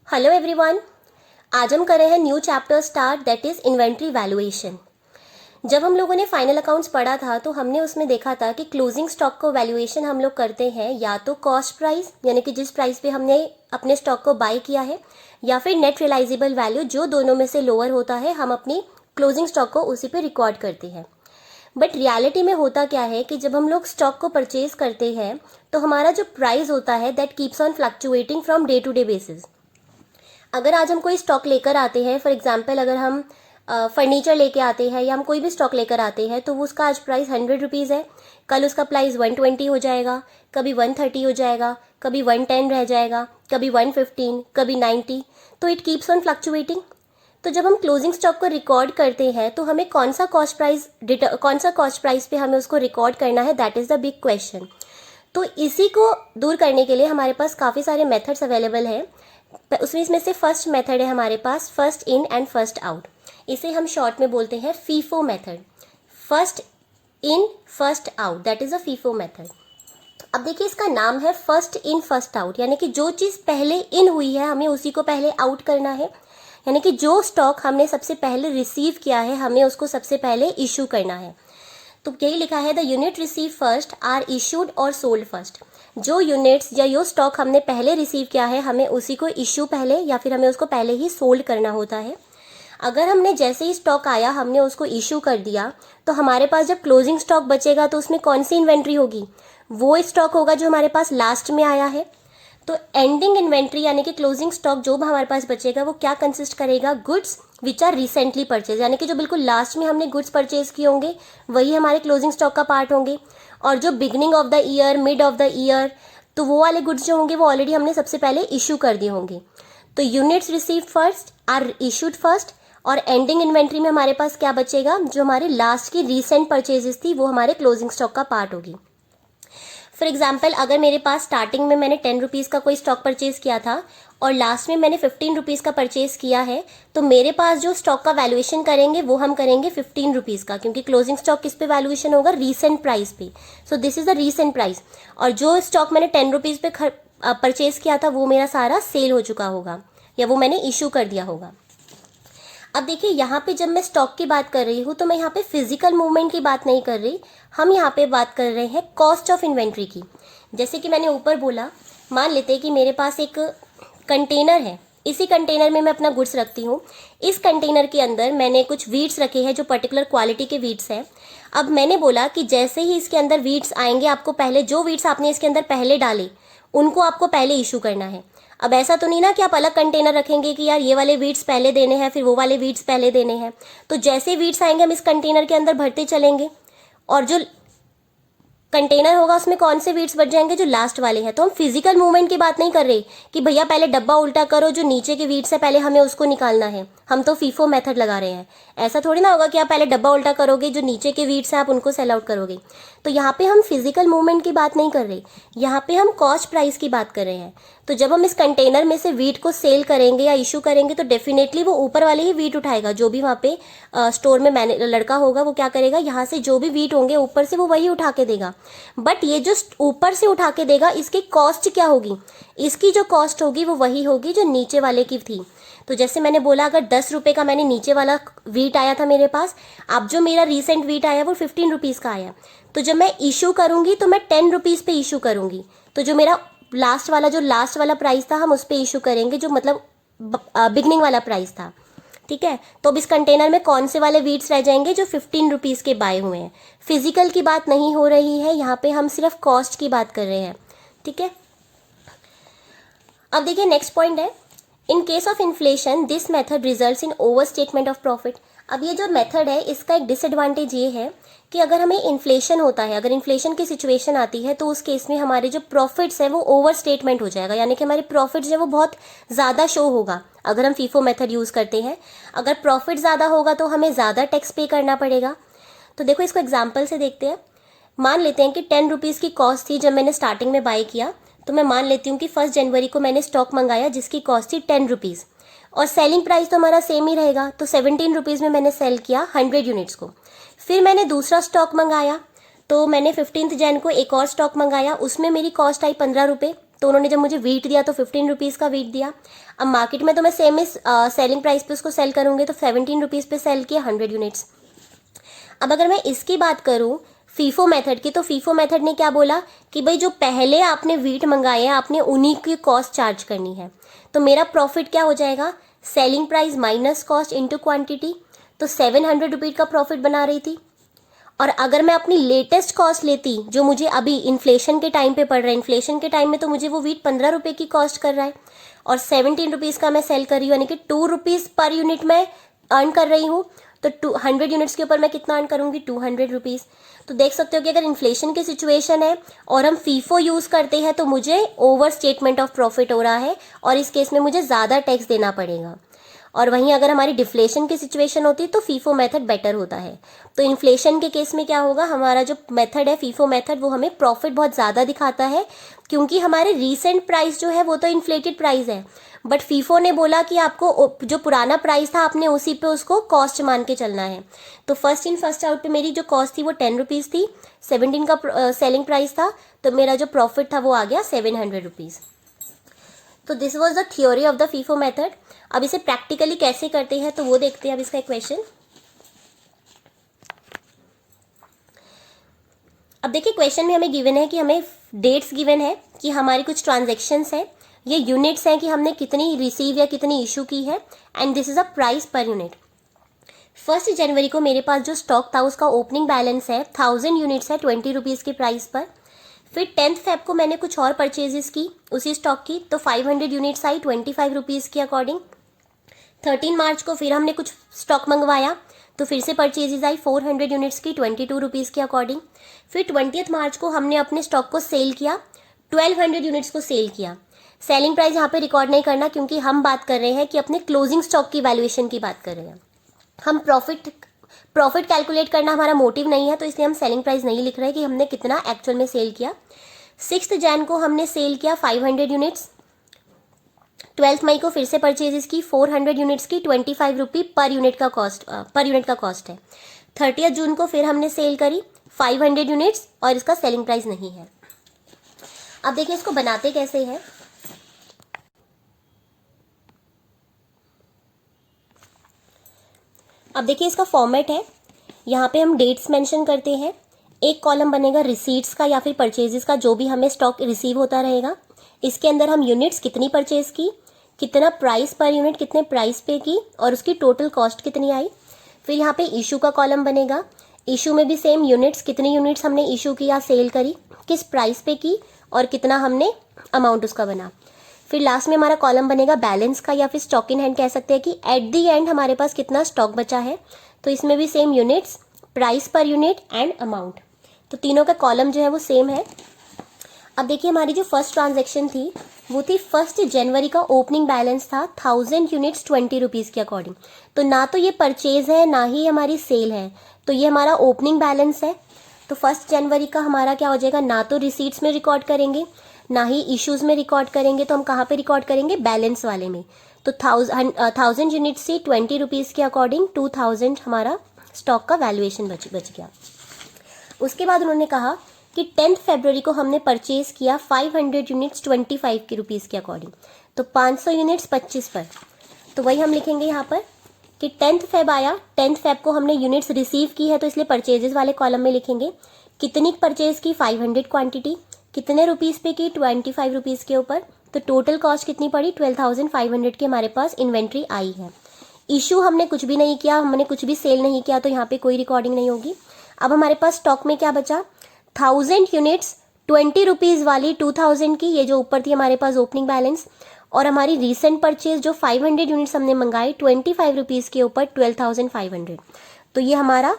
Hello everyone. आज हम कर रहे हैं new chapter start, that is inventory valuation. जब हम लोगों ने फाइनल अकाउंट्स पढ़ा था तो हमने उसमें देखा था कि क्लोजिंग स्टॉक को वैल्यूएशन हम लोग करते हैं या तो कॉस्ट प्राइस यानी कि जिस प्राइस पे हमने अपने स्टॉक को बाय किया है, या फिर नेट रियलाइजेबल वैल्यू, जो दोनों में से लोअर होता है हम अपनी क्लोजिंग स्टॉक को उसी पे रिकॉर्ड करते हैं। बट रियलिटी में होता क्या है कि जब हम लोग स्टॉक को परचेज करते हैं तो हमारा जो प्राइस होता है that keeps on fluctuating from day to day basis. अगर आज हम कोई स्टॉक लेकर आते हैं, फॉर एग्जाम्पल अगर हम फर्नीचर लेके आते हैं या हम कोई भी स्टॉक लेकर आते हैं तो वो उसका आज प्राइस 100 रुपीज़ है, कल उसका प्राइस 120 हो जाएगा, कभी 130 हो जाएगा, कभी 110 रह जाएगा, कभी 115, कभी 90। तो इट कीप्स ऑन फ्लक्चुएटिंग। तो जब हम क्लोजिंग स्टॉक को रिकॉर्ड करते हैं तो हमें कौन सा कॉस्ट प्राइस पे हमें उसको रिकॉर्ड करना है, that is the big question. तो इसी को दूर करने के लिए हमारे पास काफ़ी सारे मेथड्स अवेलेबल हैं। उसमें से फर्स्ट मेथड है हमारे पास first in and first out. इसे हम शॉर्ट में बोलते हैं FIFO method. First in first out, that is a FIFO method. अब देखिए, इसका नाम है फर्स्ट इन फर्स्ट आउट, यानी कि जो चीज़ पहले इन हुई है हमें उसी को पहले आउट करना है। यानी कि जो स्टॉक हमने सबसे पहले रिसीव किया है हमें उसको सबसे पहले इशू करना है। तो यही लिखा है, the unit receive first are issued और सोल्ड फर्स्ट। जो यूनिट्स या जो स्टॉक हमने पहले रिसीव किया है हमें उसी को इशू पहले या फिर हमें उसको पहले ही सोल्ड करना होता है। अगर हमने जैसे ही स्टॉक आया हमने उसको इशू कर दिया तो हमारे पास जब क्लोजिंग स्टॉक बचेगा तो उसमें कौन सी इन्वेंट्री होगी? वो स्टॉक होगा जो हमारे पास लास्ट में आया है। तो एंडिंग इन्वेंट्री यानी कि क्लोजिंग स्टॉक जो हमारे पास बचेगा वो क्या कंसिस्ट करेगा? Goods which are recently purchase, यानी कि जो बिल्कुल लास्ट में हमने गुड्स परचेज किए होंगे वही हमारे क्लोजिंग स्टॉक का पार्ट होंगे। और जो beginning of the year, mid of the year, तो वो वाले गुड्स जो होंगे वो ऑलरेडी हमने सबसे पहले इशू कर दिए होंगे। तो units receive first are issued first, और एंडिंग इन्वेंट्री में हमारे पास क्या बचेगा? जो हमारे लास्ट की रीसेंट परचेजेस थी वो हमारे क्लोजिंग स्टॉक का पार्ट होगी। फॉर एग्जाम्पल, अगर मेरे पास स्टार्टिंग में मैंने 10 रुपीज़ का कोई स्टॉक परचेज किया था और लास्ट में मैंने 15 रुपीज़ का परचेज किया है, तो मेरे पास जो स्टॉक का वैल्यूएशन करेंगे वो हम करेंगे 15 रुपीज़ का, क्योंकि क्लोजिंग स्टॉक किस पे वैल्यूएशन होगा? रीसेंट प्राइस पे। So this is the recent price. और जो स्टॉक मैंने 10 रुपीज़ पे परचेज किया था वो मेरा सारा सेल हो चुका होगा या वो मैंने इशू कर दिया होगा। अब देखिए, यहाँ पे जब मैं स्टॉक की बात कर रही हूँ तो मैं यहाँ पे फिजिकल मूवमेंट की बात नहीं कर रही, हम यहाँ पे बात कर रहे हैं कॉस्ट ऑफ इन्वेंट्री की। जैसे कि मैंने ऊपर बोला, मान लेते हैं कि मेरे पास एक कंटेनर है, इसी कंटेनर में मैं अपना गुड्स रखती हूँ। इस कंटेनर के अंदर मैंने कुछ वीट्स रखे हैं जो पर्टिकुलर क्वालिटी के वीट्स हैं। अब मैंने बोला कि जैसे ही इसके अंदर वीट्स आएंगे आपको पहले जो वीट्स आपने इसके अंदर पहले डाले उनको आपको पहले इशू करना है। अब ऐसा तो नहीं ना कि आप अलग कंटेनर रखेंगे कि यार ये वाले वीट्स पहले देने हैं फिर वो वाले वीट्स पहले देने हैं। तो जैसे वीट्स आएंगे हम इस कंटेनर के अंदर भरते चलेंगे और जो कंटेनर होगा उसमें कौन से वीट्स बच जाएंगे? जो लास्ट वाले हैं। तो हम फिजिकल मूवमेंट की बात नहीं कर रहे कि भैया पहले डब्बा उल्टा करो, जो नीचे के वीट्स है पहले हमें उसको निकालना है। हम तो फीफो मेथड लगा रहे हैं। ऐसा थोड़ी ना होगा कि आप पहले डब्बा उल्टा करोगे, जो नीचे के वीट्स हैं आप उनको सेल आउट करोगे। तो यहाँ पे हम फिजिकल मूवमेंट की बात नहीं कर रहे, यहाँ पे हम कॉस्ट प्राइस की बात कर रहे हैं। तो जब हम इस कंटेनर में से वीट को सेल करेंगे या इशू करेंगे तो डेफिनेटली वो ऊपर वाले ही वीट उठाएगा। जो भी वहाँ पे स्टोर में लड़का होगा वो क्या करेगा, यहाँ से जो भी वीट होंगे ऊपर से वो वही उठा के देगा। बट ये जो ऊपर से उठा के देगा इसकी कॉस्ट क्या होगी? इसकी जो कॉस्ट होगी वो वही होगी जो नीचे वाले की थी। तो जैसे मैंने बोला, अगर 10 रुपये का मैंने नीचे वाला वीट आया था मेरे पास, अब जो मेरा रिसेंट वीट आया वो 15 रुपीज़ का आया। तो जब मैं इशू करूंगी तो मैं 10 रुपीज़ पे इशू करूंगी। तो जो मेरा लास्ट वाला प्राइस था हम उस पर इशू करेंगे, जो मतलब बिगनिंग वाला प्राइस था। ठीक है, तो अब इस कंटेनर में कौन से वाले वीट्स रह जाएंगे? जो 15 रुपीज़ के बाय हुए हैं। फिजिकल की बात नहीं हो रही है यहाँ पे, हम सिर्फ कॉस्ट की बात कर रहे हैं। ठीक है, अब देखिए नेक्स्ट पॉइंट है, in case of inflation this method results in over statement of profit. अब ये जो मेथड है इसका एक डिसएडवांटेज ये है कि अगर हमें इन्फ्लेशन होता है, अगर इन्फ्लेशन की सिचुएशन आती है तो उस केस में हमारे जो प्रॉफिट्स है वो ओवर स्टेटमेंट हो जाएगा, यानी कि हमारे प्रॉफिट्स है वो बहुत ज़्यादा शो होगा अगर हम फीफो मेथड यूज़ करते हैं। अगर प्रॉफिट ज़्यादा होगा तो हमें ज़्यादा टैक्स पे करना पड़ेगा। तो देखो इसको एग्जाम्पल से देखते हैं। मान लेते हैं कि 10 रुपीज़ की कॉस्ट थी जब मैंने स्टार्टिंग में बाय किया। तो मैं मान लेती हूँ कि 1 जनवरी को मैंने स्टॉक मंगाया जिसकी कॉस्ट थी 10 रुपीज़, और सेलिंग प्राइस तो हमारा सेम ही रहेगा। तो 17 रुपीज़ में मैंने सेल किया 100 यूनिट्स को। फिर मैंने दूसरा स्टॉक मंगाया, तो मैंने 15 जन को एक और स्टॉक मंगाया, उसमें मेरी कॉस्ट आई 15 रुपये। तो उन्होंने जब मुझे वीट दिया तो 15 रुपीज़ का वीट दिया। अब मार्केट में तो मैं सेम इस सेलिंग प्राइस पे उसको सेल करूँगी, तो 17 रुपीज़ पे सेल किया 100 यूनिट्स। अब अगर मैं इसकी बात करूँ फीफो मेथड की, तो फीफो मेथड ने क्या बोला कि भाई जो पहले आपने वीट मंगाए हैं आपने उन्हीं की कॉस्ट चार्ज करनी है। तो मेरा प्रॉफिट क्या हो जाएगा, selling price minus cost into quantity, तो 700 रुपये का प्रॉफिट बना रही थी। और अगर मैं अपनी लेटेस्ट कॉस्ट लेती जो मुझे अभी इन्फ्लेशन के टाइम पे पड़ रहा है, इन्फ्लेशन के टाइम में तो मुझे वो वीट 15 रुपये की कॉस्ट कर रहा है और 17 रुपीज़ का मैं सेल कर रही हूँ, यानी कि 2 रुपीज़ पर यूनिट मैं अर्न कर रही हूँ। तो 200 यूनिट्स के ऊपर मैं कितना अर्न करूँगी, 200 रुपीज़। तो देख सकते हो कि अगर इन्फ्लेशन की सिचुएशन है और हम फीफो यूज़ करते हैं तो मुझे ओवर स्टेटमेंट ऑफ प्रॉफिट हो रहा है और इस केस में मुझे ज़्यादा टैक्स देना पड़ेगा। और वहीं अगर हमारी डिफ्लेशन की सिचुएशन होती तो फीफो मेथड बेटर होता है। तो इन्फ्लेशन के केस में क्या होगा, हमारा जो मेथड है फीफो मेथड वो हमें प्रॉफिट बहुत ज़्यादा दिखाता है, क्योंकि हमारे रीसेंट प्राइस जो है वो तो इन्फ्लेटेड प्राइस है, बट फीफो ने बोला कि आपको जो पुराना प्राइस था आपने उसी पे उसको कॉस्ट मान के चलना है। तो फर्स्ट इन फर्स्ट आउट पे मेरी जो कॉस्ट थी वो 10 रुपीज़ थी, 17 का सेलिंग प्राइस था, तो मेरा जो प्रॉफिट था वो आ गया 700 रुपीज़। तो this was the theory of the FIFO method. अब इसे प्रैक्टिकली कैसे करते हैं तो वो देखते हैं अब इसका एक क्वेश्चन। अब देखिए क्वेश्चन में हमें गिवन है कि हमें डेट्स गिवन है कि हमारी कुछ ट्रांजेक्शन्स है, ये यूनिट्स हैं कि हमने कितनी रिसीव या कितनी इशू की है, and this is a price per unit. 1 जनवरी को मेरे पास जो स्टॉक था उसका ओपनिंग बैलेंस है 1000 यूनिट्स है 20 रुपीज़ के प्राइस पर। फिर 10th फेब को मैंने कुछ और परचेजेस की उसी स्टॉक की, तो 500 यूनिट्स आई 25 रुपीज़ के अकॉर्डिंग। 13 मार्च को फिर हमने कुछ स्टॉक मंगवाया तो फिर से परचेजेस आई 400 यूनिट्स की 22 रुपीज़ के अकॉर्डिंग। फिर 20th मार्च को हमने अपने स्टॉक को सेल किया, 1200 यूनिट्स को सेल किया। सेलिंग प्राइस यहाँ पे रिकॉर्ड नहीं करना क्योंकि हम बात कर रहे हैं कि अपने क्लोजिंग स्टॉक की वैल्यूएशन की बात कर रहे हैं, हम प्रॉफिट कैलकुलेट करना हमारा मोटिव नहीं है, तो इसलिए हम सेलिंग प्राइस नहीं लिख रहे कि हमने कितना एक्चुअल में सेल किया। 6 जैन को हमने सेल किया 500 यूनिट्स। 12 मई को फिर से परचेजेस की 400 यूनिट्स की 25 रुपये पर यूनिट का कॉस्ट है। 30 जून को फिर हमने सेल करी 500 यूनिट्स और इसका सेलिंग प्राइस नहीं है। अब देखिए इसको बनाते कैसे हैं। अब देखिए इसका फॉर्मेट है, यहाँ पे हम डेट्स मेंशन करते हैं, एक कॉलम बनेगा रिसीट्स का या फिर परचेजेस का, जो भी हमें स्टॉक रिसीव होता रहेगा। इसके अंदर हम यूनिट्स कितनी परचेज की, कितना प्राइस पर यूनिट, कितने प्राइस पे की और उसकी टोटल कॉस्ट कितनी आई। फिर यहाँ पे इशू का कॉलम बनेगा, इशू में भी सेम यूनिट्स, कितनी यूनिट्स हमने इशू की या सेल करी, किस प्राइस पे की और कितना हमने अमाउंट उसका बना। फिर लास्ट में हमारा कॉलम बनेगा बैलेंस का या फिर स्टॉक इन हैंड कह सकते हैं कि एट दी एंड हमारे पास कितना स्टॉक बचा है। तो इसमें भी same units, price per unit and amount, तो तीनों का कॉलम जो है वो सेम है। अब देखिए हमारी जो फर्स्ट ट्रांजैक्शन थी वो थी 1 जनवरी का ओपनिंग बैलेंस था 1000 यूनिट्स 20 रुपीज़ के अकॉर्डिंग। तो ना तो ये परचेज है ना ही हमारी सेल है, तो ये हमारा ओपनिंग बैलेंस है। तो 1 जनवरी का हमारा क्या हो जाएगा, ना तो रिसीट्स में रिकॉर्ड करेंगे ना ही इश्यूज में रिकॉर्ड करेंगे, तो हम कहाँ पे रिकॉर्ड करेंगे, बैलेंस वाले में। तो 1000 यूनिट्स से 20 रुपीज़ के अकॉर्डिंग 2000 हमारा स्टॉक का वैल्यूएशन बच गया। उसके बाद उन्होंने कहा कि 10 फरवरी को हमने परचेज किया 500 यूनिट्स 25 की रुपीज़ के अकॉर्डिंग, तो 500 यूनिट्स 25 पर। तो वही हम लिखेंगे यहाँ पर कि 10 फेब आया, 10 फेब को हमने यूनिट्स रिसीव की है तो इसलिए परचेजेस वाले कॉलम में लिखेंगे कितनी परचेज की 500 क्वांटिटी, कितने रुपीज़ पे की 25 रुपीज़ के ऊपर, तो टोटल कॉस्ट कितनी पड़ी 12,500 की हमारे पास इन्वेंट्री आई है। इशू हमने कुछ भी नहीं किया, हमने कुछ भी सेल नहीं किया, तो यहाँ पे कोई रिकॉर्डिंग नहीं होगी। अब हमारे पास स्टॉक में क्या बचा, 1000 यूनिट्स 20 रुपीज़ वाली 2000 की, ये जो ऊपर थी हमारे पास ओपनिंग बैलेंस, और हमारी रीसेंट परचेज जो 500 यूनिट्स हमने मंगाई 25 रुपीज़ के ऊपर 12,500। तो ये हमारा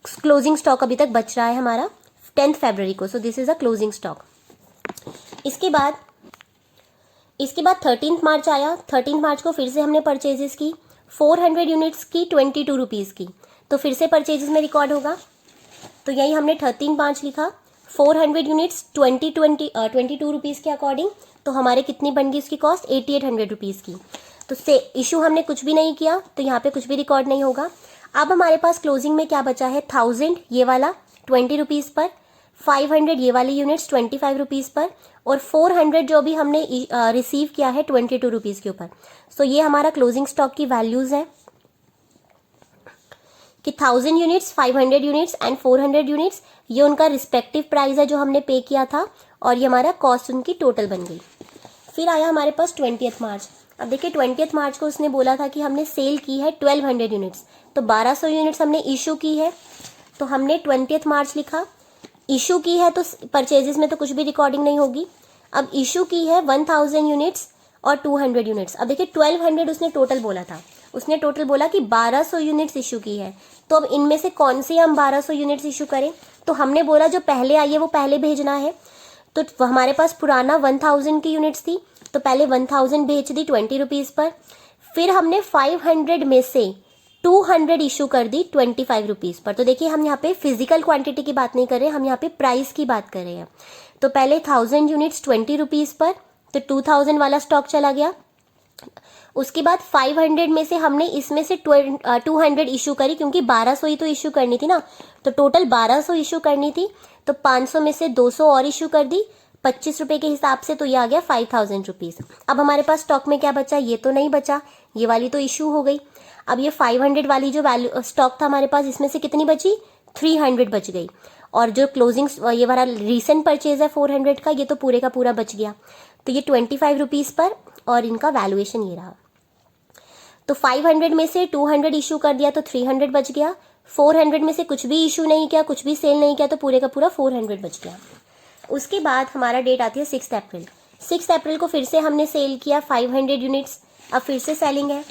क्लोजिंग स्टॉक अभी तक बच रहा है हमारा 10 फरवरी को। So this is a closing stock. इसके बाद 13 मार्च आया, 13 मार्च को फिर से हमने परचेजेस की 400 यूनिट्स की 22 रुपीज़ की, तो फिर से परचेजेस में रिकॉर्ड होगा। तो यही हमने 13 5 लिखा, 400 यूनिट्स 22 रुपीज़ के अकॉर्डिंग, तो हमारे कितनी बन गई उसकी कॉस्ट 8800 रुपीज़ की। तो से इशू हमने कुछ भी नहीं किया तो यहाँ पे कुछ भी रिकॉर्ड नहीं होगा। अब हमारे पास क्लोजिंग में क्या बचा है, 1000 ये वाला 20 रुपीज़ पर, 500 ये वाली यूनिट्स 25 रुपीज़ पर, और 400 जो भी हमने रिसीव किया है 22 रुपीज़ के ऊपर। सो ये हमारा क्लोजिंग स्टॉक की वैल्यूज़ है कि 1000 यूनिट्स, 500 यूनिट्स एंड 400 यूनिट्स, ये उनका रिस्पेक्टिव प्राइस है जो हमने पे किया था, और ये हमारा कॉस्ट उनकी टोटल बन गई। फिर आया हमारे पास 20 मार्च। अब देखिए 20 मार्च को उसने बोला था कि हमने सेल की है 1200 यूनिट्स, तो 1200 यूनिट्स हमने इशू की है, तो हमने 20 मार्च लिखा। इशू की है तो परचेजेस में तो कुछ भी रिकॉर्डिंग नहीं होगी। अब इशू की है 1000 यूनिट्स और 200 यूनिट्स। अब देखिए 1200 उसने टोटल बोला था, उसने टोटल बोला कि 1200 यूनिट्स इशू की है, तो अब इनमें से कौन सी हम 1200 यूनिट्स इशू करें? तो हमने बोला जो पहले आई है वो पहले भेजना है, तो हमारे पास पुराना 1000 की यूनिट्स थी, तो पहले 1000 भेज दी 20 रुपीज़ पर। फिर हमने 500 में से 200 इशू कर दी 25 रुपीज़ पर। तो देखिए हम यहाँ पे फिजिकल क्वांटिटी की बात नहीं कर रहे, हम यहाँ पे प्राइस की बात कर रहे हैं। तो पहले 1000 यूनिट्स 20 रुपीज़ पर, तो 2000 वाला स्टॉक चला गया। उसके बाद 500 में से हमने इसमें से 200 इशू करी, क्योंकि 1200 ही तो इशू करनी थी ना, तो टोटल 1200 इशू करनी थी, तो 500 में से 200 और इशू कर दी 25 रुपये के हिसाब से, तो ये आ गया 5000 रुपीज़। अब हमारे पास स्टॉक में क्या बचा? ये तो नहीं बचा, ये वाली तो इशू हो गई। अब ये 500 वाली जो वैल्यू स्टॉक था हमारे पास, इसमें से कितनी बची? 300 बच गई, और जो क्लोजिंग ये वाला रीसेंट परचेज है 400 का, ये तो पूरे का पूरा बच गया। तो ये 25 रुपीज़ पर, और इनका वैल्यूएशन ये रहा। तो 500 में से 200 इशू कर दिया तो 300 बच गया। 400 में से कुछ भी इशू नहीं किया, कुछ भी सेल नहीं किया, तो पूरे का पूरा 400 बच गया। उसके बाद हमारा डेट आती है 6 अप्रैल। 6 अप्रैल को फिर से हमने सेल किया 500 यूनिट्स, अब फिर से सेलिंग है,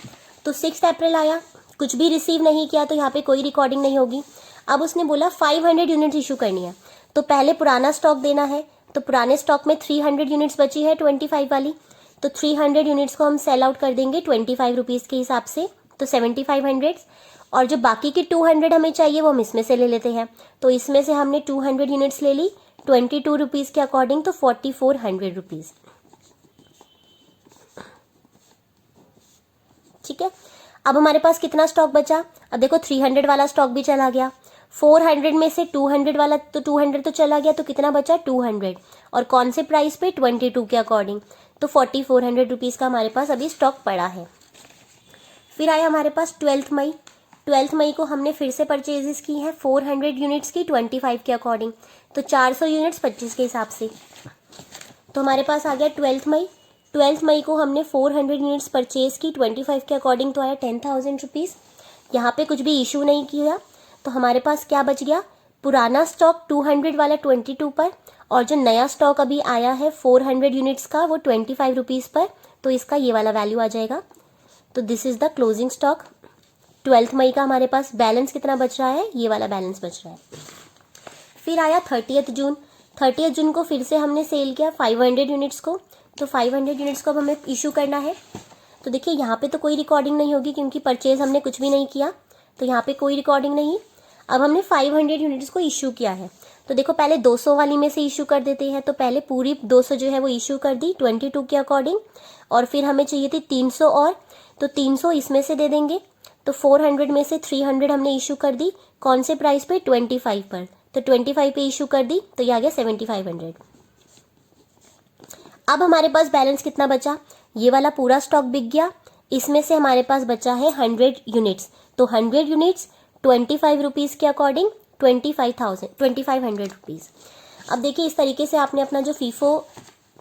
तो 6 अप्रैल आया, कुछ भी रिसीव नहीं किया, तो यहाँ पे कोई रिकॉर्डिंग नहीं होगी। अब उसने बोला 500 यूनिट्स इशू करनी है, तो पहले पुराना स्टॉक देना है, तो पुराने स्टॉक में 300 यूनिट्स बची है 25 वाली, तो 300 यूनिट्स को हम सेल आउट कर देंगे 25 रुपीज़ के हिसाब से, तो 7500, और जो बाकी की 200 हमें चाहिए वो हम इसमें से ले लेते हैं। तो इसमें से हमने 200 यूनिट्स ले ली 22 रुपीज़ के अकॉर्डिंग, तो 4400 रुपीज़। ठीक है, अब हमारे पास कितना स्टॉक बचा? अब देखो 300 वाला स्टॉक भी चला गया, 400 में से 200 वाला, तो 200 तो चला गया, तो कितना बचा? 200, और कौन से प्राइस पे? 22 के अकॉर्डिंग, तो 4400 रुपीज़ का हमारे पास अभी स्टॉक पड़ा है। फिर आया हमारे पास 12 मई। 12 मई को हमने फिर से परचेजेस की है 400 यूनिट्स की 25 के अकॉर्डिंग, तो 400 यूनिट्स 25 के हिसाब से, तो हमारे पास आ गया 12 मई। 12 मई को हमने 400 यूनिट्स परचेज की 25 के अकॉर्डिंग, तो आया 10,000 रुपीज़। यहाँ पे कुछ भी इशू नहीं किया, तो हमारे पास क्या बच गया? पुराना स्टॉक 200 वाला 22 पर, और जो नया स्टॉक अभी आया है 400 यूनिट्स का वो 25 रुपीज़ पर, तो इसका ये वाला वैल्यू आ जाएगा। तो this is the closing stock 12 मई का। हमारे पास बैलेंस कितना बच रहा है? ये वाला बैलेंस बच रहा है। फिर आया 30 जून। 30 जून को फिर से हमने सेल किया 500 यूनिट्स को, तो 500 यूनिट्स को अब हमें इशू करना है। तो देखिए यहाँ पे तो कोई रिकॉर्डिंग नहीं होगी, क्योंकि परचेज हमने कुछ भी नहीं किया, तो यहाँ पे कोई रिकॉर्डिंग नहीं। अब हमने 500 यूनिट्स को इशू किया है, तो देखो पहले 200 वाली में से इशू कर देते हैं, तो पहले पूरी 200 जो है वो इशू कर दी 22 के अकॉर्डिंग, और फिर हमें चाहिए थी 300 और, तो 300 इसमें से दे देंगे, तो 400 में से 300 हमने इशू कर दी, कौन से प्राइस पे? 25 पर, तो 25 पे इशू कर दी, तो ये आ गया 7500। अब हमारे पास बैलेंस कितना बचा? ये वाला पूरा स्टॉक बिक गया, इसमें से हमारे पास बचा है 100 यूनिट्स, तो 100 यूनिट्स 25 रुपीज़ के अकॉर्डिंग 2500 रुपीज़। अब देखिए इस तरीके से आपने अपना जो फीफो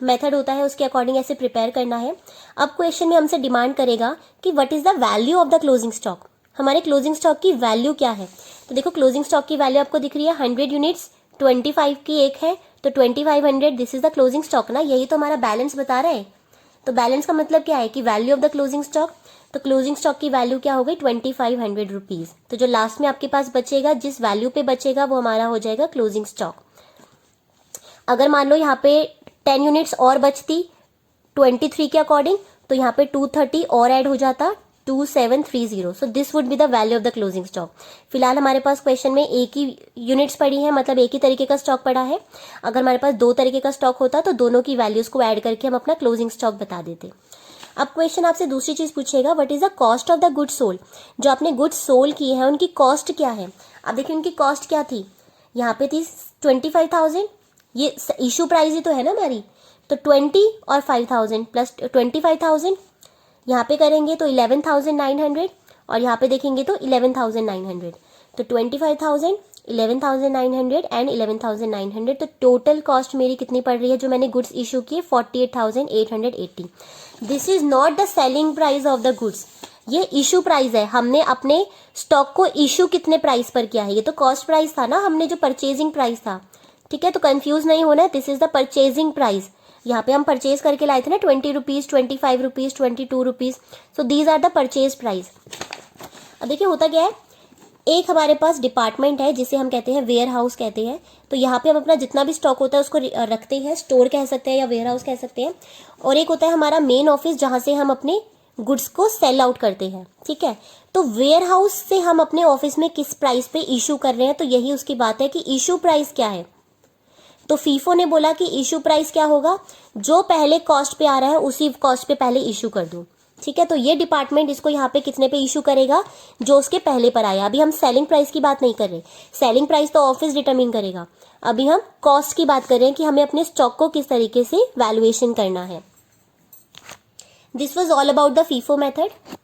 मेथड होता है उसके अकॉर्डिंग ऐसे प्रिपेयर करना है। अब क्वेश्चन में हमसे डिमांड करेगा कि what is the value of the closing stock, हमारे क्लोजिंग स्टॉक की वैल्यू क्या है? तो देखो क्लोजिंग स्टॉक की वैल्यू आपको दिख रही है 100 यूनिट्स 25 की एक है, तो 2500, this is the closing stock ना, यही तो हमारा बैलेंस बता रहा है। तो बैलेंस का मतलब क्या है कि value of the closing stock, तो क्लोजिंग स्टॉक की वैल्यू क्या हो गई? 2500 रुपीज़। तो जो लास्ट में आपके पास बचेगा, जिस वैल्यू पे बचेगा वो हमारा हो जाएगा क्लोजिंग स्टॉक। अगर मान लो यहाँ पे 10 यूनिट्स और बचती 23 के अकॉर्डिंग, तो यहाँ पे 230 और ऐड हो जाता 2730, so this would be the value of the closing stock. फिलहाल हमारे पास क्वेश्चन में एक ही यूनिट्स पड़ी है, मतलब एक ही तरीके का स्टॉक पड़ा है। अगर हमारे पास दो तरीके का स्टॉक होता तो दोनों की वैल्यूज को ऐड करके हम अपना क्लोजिंग स्टॉक बता देते। अब क्वेश्चन आपसे दूसरी चीज पूछेगा, what is the cost of the goods sold, जो आपने गुड्स सोल्ड किए हैं उनकी कॉस्ट क्या है। अब देखिए उनकी कॉस्ट क्या थी, यहाँ पे थी 25,000, ये इशू प्राइस ही तो है ना हमारी, तो 20 और 5,000 प्लस 25,000, यहाँ पे करेंगे तो 11,900 और यहाँ पे देखेंगे तो 11,900, तो 25,000, 11,900 एंड 11,900, तो टोटल कॉस्ट मेरी कितनी पड़ रही है जो मैंने गुड्स इशू किए 48,880। This is not the selling price of the goods, ये इशू प्राइस है। हमने अपने स्टॉक को इशू कितने प्राइस पर किया है, ये तो कॉस्ट प्राइस था ना, हमने जो परचेजिंग प्राइस था, ठीक है, तो कंफ्यूज नहीं होना है, this is the purchasing price. यहाँ पे हम परचेज करके लाए थे ना 20 rupees, 25 rupees, 22 rupees, so these are the purchase price. अब देखिए होता क्या है, एक हमारे पास डिपार्टमेंट है जिसे हम कहते हैं वेयर हाउस कहते हैं, तो यहाँ पे हम अपना जितना भी स्टॉक होता है उसको रखते हैं, स्टोर कह सकते हैं या वेयर हाउस कह सकते हैं, और एक होता है हमारा मेन ऑफिस जहाँ से हम अपने गुड्स को सेल आउट करते हैं, ठीक है। तो वेयर हाउस से हम अपने ऑफिस में किस प्राइस पे इशू कर रहे हैं, तो यही उसकी बात है कि इशू प्राइस क्या है। तो फीफो ने बोला कि इशू प्राइस क्या होगा, जो पहले कॉस्ट पे आ रहा है उसी कॉस्ट पे पहले इशू कर दूं, ठीक है। तो ये डिपार्टमेंट इसको यहाँ पे कितने पे इशू करेगा, जो उसके पहले पर आया। अभी हम सेलिंग प्राइस की बात नहीं कर रहे, सेलिंग प्राइस तो ऑफिस डिटरमिन करेगा, अभी हम कॉस्ट की बात कर रहे हैं कि हमें अपने स्टॉक को किस तरीके से वैल्यूएशन करना है। This was all about the FIFO method.